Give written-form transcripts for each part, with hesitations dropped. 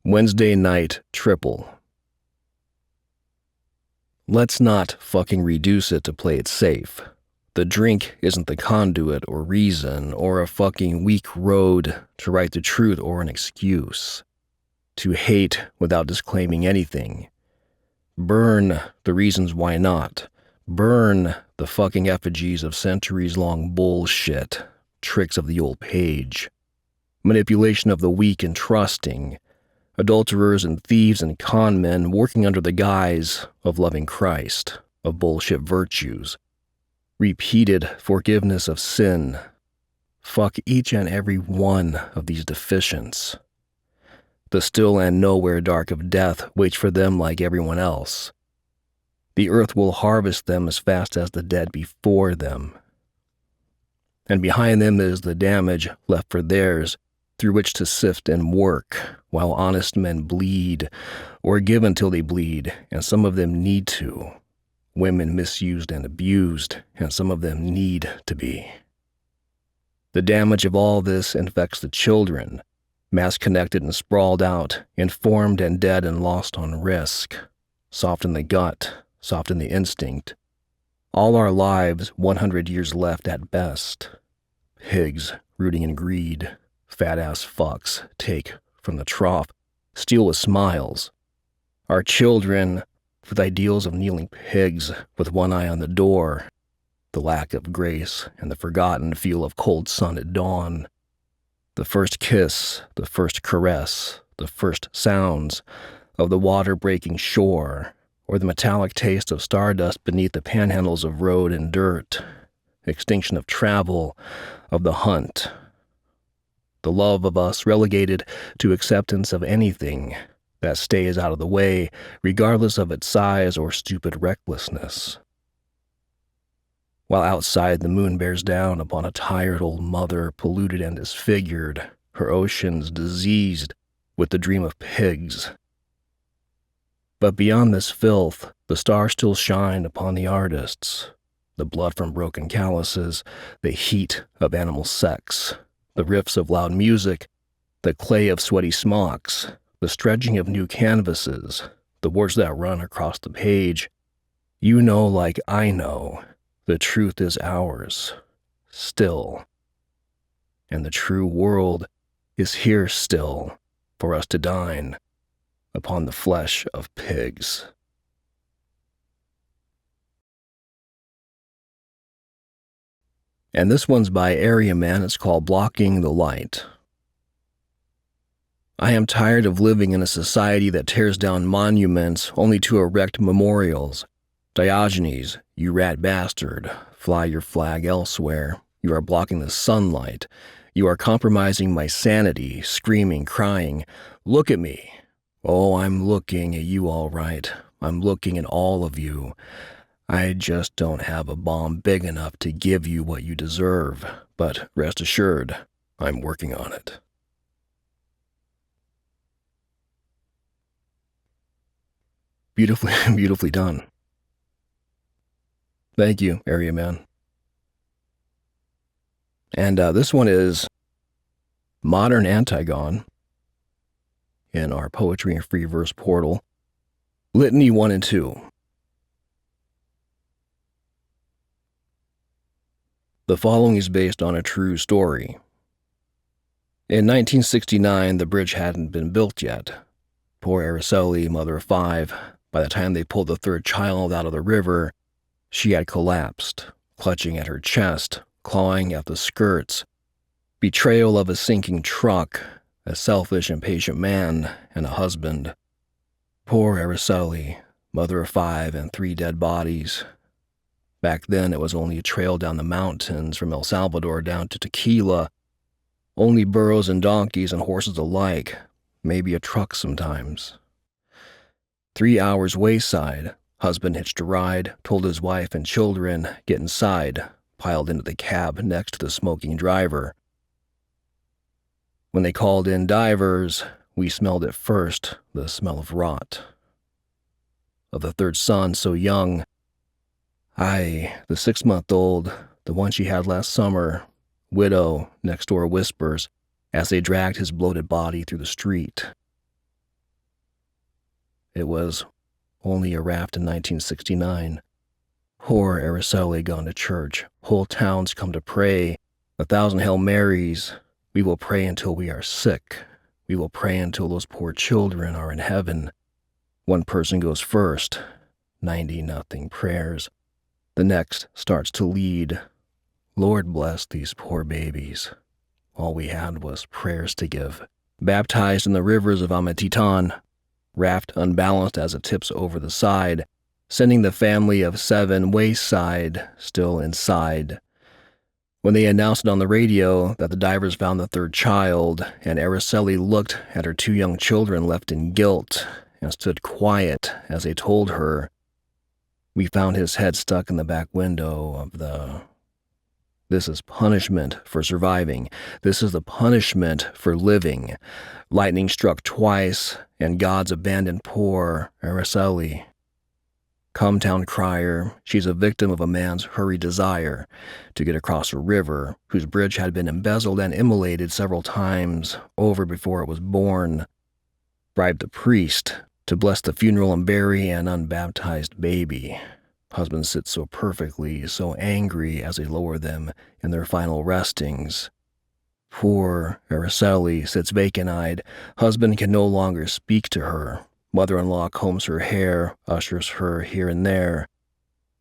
Wednesday night triple. Let's not fucking reduce it to play it safe. The drink isn't the conduit or reason or a fucking weak road to write the truth or an excuse. To hate without disclaiming anything. Burn the reasons why not. Burn the fucking effigies of centuries-long bullshit, tricks of the old page, manipulation of the weak and trusting, adulterers and thieves and con men working under the guise of loving Christ, of bullshit virtues, repeated forgiveness of sin. Fuck each and every one of these deficients. The still and nowhere dark of death waits for them like everyone else. The earth will harvest them as fast as the dead before them. And behind them is the damage left for theirs, through which to sift and work, while honest men bleed, or give until they bleed, and some of them need to. Women misused and abused, and some of them need to be. The damage of all this infects the children, mass-connected and sprawled out, informed and dead and lost on risk, soft in the gut, soft in the instinct. All our lives, 100 years left at best. Pigs rooting in greed, fat-ass fucks take from the trough, steal with smiles. Our children with ideals of kneeling pigs with one eye on the door, the lack of grace and the forgotten feel of cold sun at dawn. The first kiss, the first caress, the first sounds of the water breaking shore, or the metallic taste of stardust beneath the panhandles of road and dirt, extinction of travel, of the hunt. The love of us relegated to acceptance of anything that stays out of the way, regardless of its size or stupid recklessness. While outside the moon bears down upon a tired old mother, polluted and disfigured, her oceans diseased with the dream of pigs. But beyond this filth, the stars still shine upon the artists, the blood from broken calluses, the heat of animal sex, the riffs of loud music, the clay of sweaty smocks, the stretching of new canvases, the words that run across the page. You know like I know, the truth is ours, still. And the true world is here still for us to dine upon the flesh of pigs. And this one's by Area Man. It's called Blocking the Light. I am tired of living in a society that tears down monuments only to erect memorials. Diogenes, you rat bastard, fly your flag elsewhere. You are blocking the sunlight. You are compromising my sanity, screaming, crying. Look at me. Oh, I'm looking at you all right. I'm looking at all of you. I just don't have a bomb big enough to give you what you deserve, but rest assured, I'm working on it. Beautifully done. Thank you, Area Man. And this one is ModernAntigone in our Poetry and Free Verse portal. Litany I II. The following is based on a true story. In 1969, the bridge hadn't been built yet. Poor Araceli, mother of 5, by the time they pulled the third child out of the river, she had collapsed, clutching at her chest, clawing at the skirts. Betrayal of a sinking truck, a selfish, impatient man, and a husband. Poor Araceli, mother of 5 and 3 dead bodies. Back then, it was only a trail down the mountains from El Salvador down to Tequila. Only burros and donkeys and horses alike, maybe a truck sometimes. 3 hours wayside, husband hitched a ride, told his wife and children, get inside, piled into the cab next to the smoking driver. When they called in divers, we smelled at first the smell of rot. Of the third son, so young, the 6-month-old, the one she had last summer, widow, next door whispers, as they dragged his bloated body through the street. It was only a raft in 1969. Poor Araceli gone to church. Whole towns come to pray. 1,000 Hail Marys. We will pray until we are sick. We will pray until those poor children are in heaven. One person goes first. 90-0 prayers. The next starts to lead. Lord bless these poor babies. All we had was prayers to give. Baptized in the rivers of Amatitan, raft unbalanced as it tips over the side, sending the family of 7 wayside, still inside. When they announced it on the radio that the divers found the 3rd child, and Araceli looked at her 2 young children left in guilt and stood quiet as they told her, "We found his head stuck in the back window of the... This is punishment for surviving. This is the punishment for living. Lightning struck twice, and God's abandoned poor Araceli. Come town crier, she's a victim of a man's hurried desire to get across a river whose bridge had been embezzled and immolated several times over before it was born. Bribed the priest to bless the funeral and bury an unbaptized baby. Husbands sit so perfectly, so angry as they lower them in their final restings. Poor Araceli sits vacant-eyed. Husband can no longer speak to her. Mother-in-law combs her hair, ushers her here and there.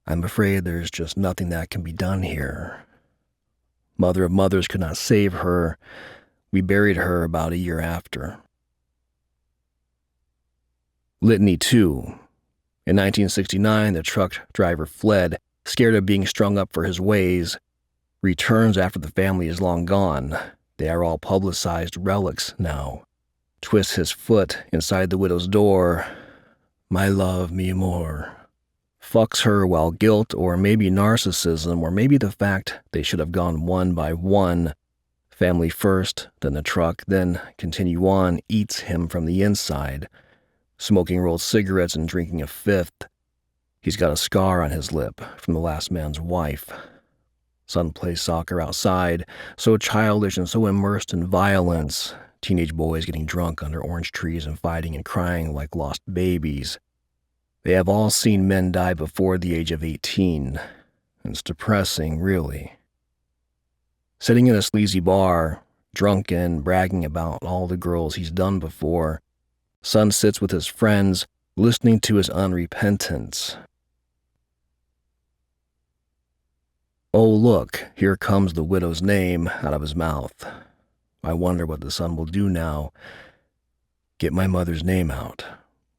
I'm afraid there's just nothing that can be done here. Mother of mothers could not save her. We buried her about a year after. Litany II. In 1969, the truck driver fled, scared of being strung up for his ways. Returns after the family is long gone. They are all publicized relics now. Twists his foot inside the widow's door. My love, mi amor. Fucks her while guilt or maybe narcissism or maybe the fact they should have gone one by one. Family first, then the truck, then continue on, eats him from the inside. Smoking rolled cigarettes and drinking a 5th. He's got a scar on his lip from the last man's wife. Son plays soccer outside, so childish and so immersed in violence. Teenage boys getting drunk under orange trees and fighting and crying like lost babies. They have all seen men die before the age of 18. It's depressing, really. Sitting in a sleazy bar, drunken, bragging about all the girls he's done before. Son sits with his friends, listening to his unrepentance. Oh, look, here comes the widow's name out of his mouth. I wonder what the son will do now. Get my mother's name out.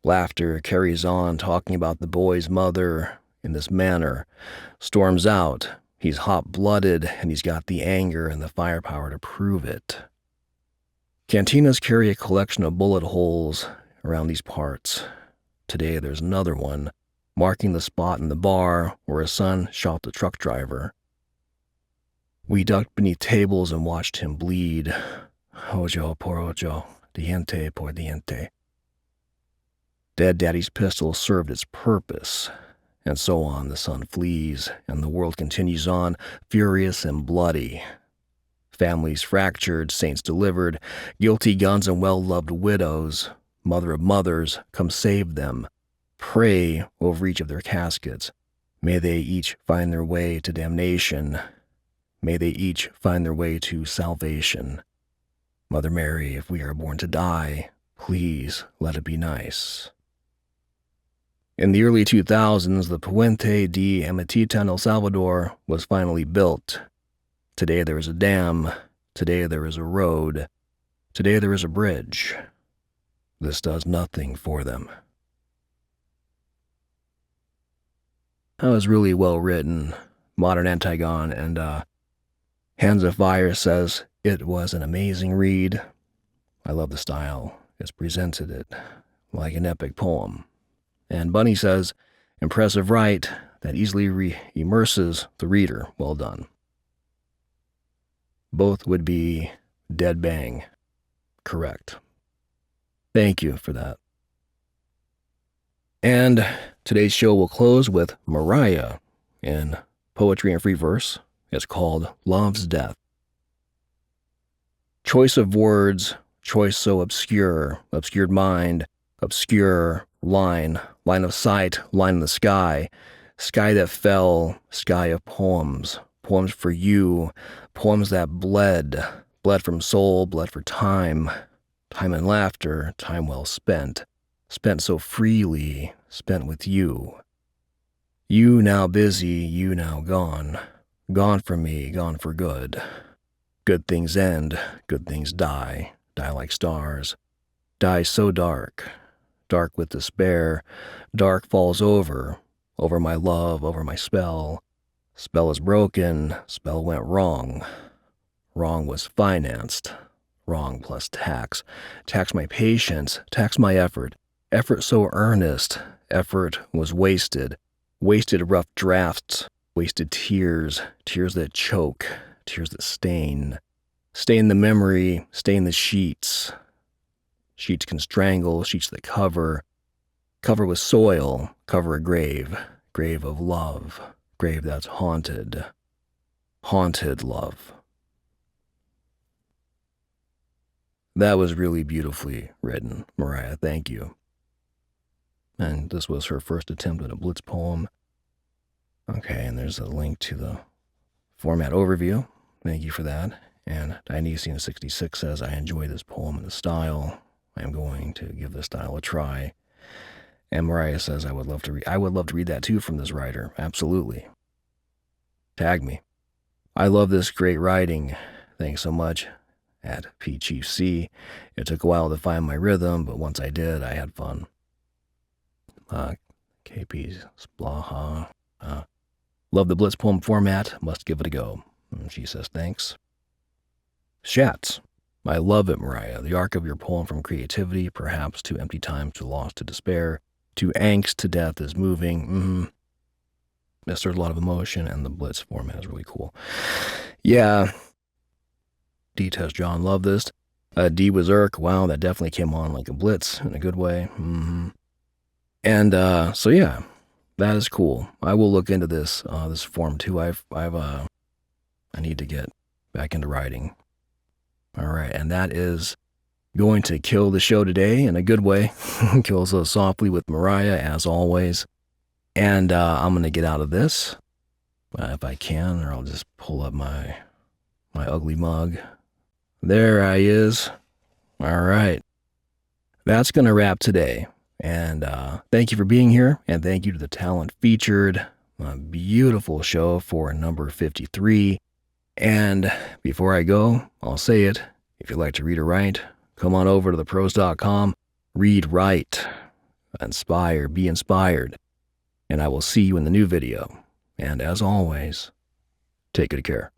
Laughter carries on, talking about the boy's mother in this manner. Storms out. He's hot-blooded, and he's got the anger and the firepower to prove it. Cantinas carry a collection of bullet holes around these parts. Today there's another one, marking the spot in the bar where his son shot the truck driver. We ducked beneath tables and watched him bleed. Ojo por ojo, diente por diente. Dead Daddy's pistol served its purpose. And so on, the son flees, and the world continues on, furious and bloody. Families fractured, saints delivered, guilty guns and well-loved widows. Mother of mothers, come save them. Pray over each of their caskets. May they each find their way to damnation. May they each find their way to salvation. Mother Mary, if we are born to die, please let it be nice. In the early 2000s, the Puente de Amatitan, El Salvador, was finally built. Today there is a dam. Today there is a road. Today there is a bridge. This does nothing for them. That was really well written. ModernAntigone, and Hands of Fire says it was an amazing read. I love the style. It's presented it like an epic poem. And Bunny says, impressive write that easily immerses the reader. Well done. Both would be dead bang correct. Thank you for that. And today's show will close with Mariah in Poetry and Free Verse. It's called Love's Death. Choice of words, choice so obscure, obscured mind, obscure, line of sight, line in the sky, sky that fell, sky of poems, poems for you, poems that bled from soul, bled for time, time and laughter, time well spent, spent so freely, spent with you. You now busy, you now gone, gone for me, gone for good. Good things end, good things die, die like stars, die so dark, dark with despair, dark falls over my love, over my spell. Spell is broken, spell went wrong. Wrong was financed, wrong plus tax. Tax my patience, tax my effort. Effort so earnest, effort was wasted. Wasted rough drafts, wasted tears, tears that choke, tears that stain. Stain the memory, stain the sheets. Sheets can strangle, sheets that cover. Cover with soil, cover a grave, grave of love, grave that's haunted. Haunted love. That was really beautifully written, Mariah. Thank you. And this was her first attempt at a Blitz poem. Okay, and there's a link to the format overview. Thank you for that. And Dionysian 66 says, I enjoy this poem and the style. I am going to give this style a try. And Mariah says, I would love to read that too from this writer. Absolutely. Tag me. I love this great writing. Thanks so much. At P Chief C. It took a while to find my rhythm, but once I did, I had fun. KP Splaha. Love the Blitz poem format. Must give it a go. And she says, thanks. Shats. I love it, Mariah. The arc of your poem from creativity, perhaps to empty times, to loss, to despair, to angst, to death is moving. There's a lot of emotion, and the Blitz format is really cool. Yeah. D test John, love this. D was Irk. Wow, that definitely came on like a Blitz in a good way. And so yeah, that is cool. I will look into this this form too. I need to get back into writing. All right, and that is going to kill the show today in a good way. Kill so softly with Mariah as always. And I'm gonna get out of this if I can, or I'll just pull up my ugly mug. There I is. All right. That's going to wrap today. And thank you for being here. And thank you to the talent featured. A beautiful show for number 53. And before I go, I'll say it. If you'd like to read or write, come on over to thepros.com. Read, write, inspire, be inspired. And I will see you in the new video. And as always, take good care.